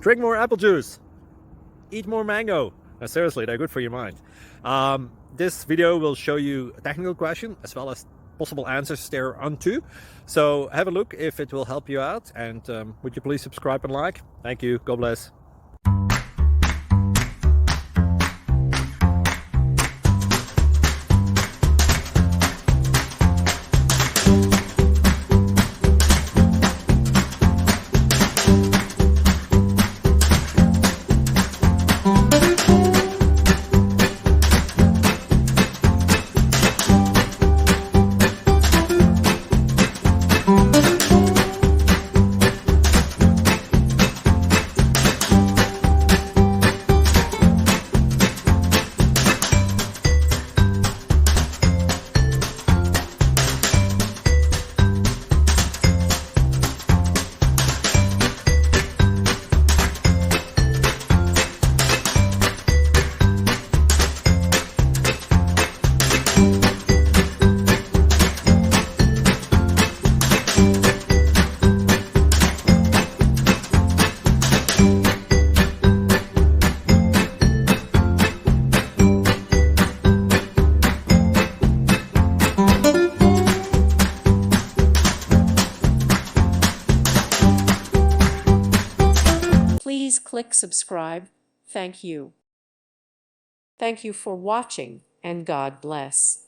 Drink more apple juice. Eat more mango. No, seriously, they're good for your mind. This video will show you a technical question as well as possible answers thereunto. So have a look if it will help you out, and would you please subscribe and like? Thank you. God bless. Please click subscribe. Thank you. Thank you for watching, and God bless.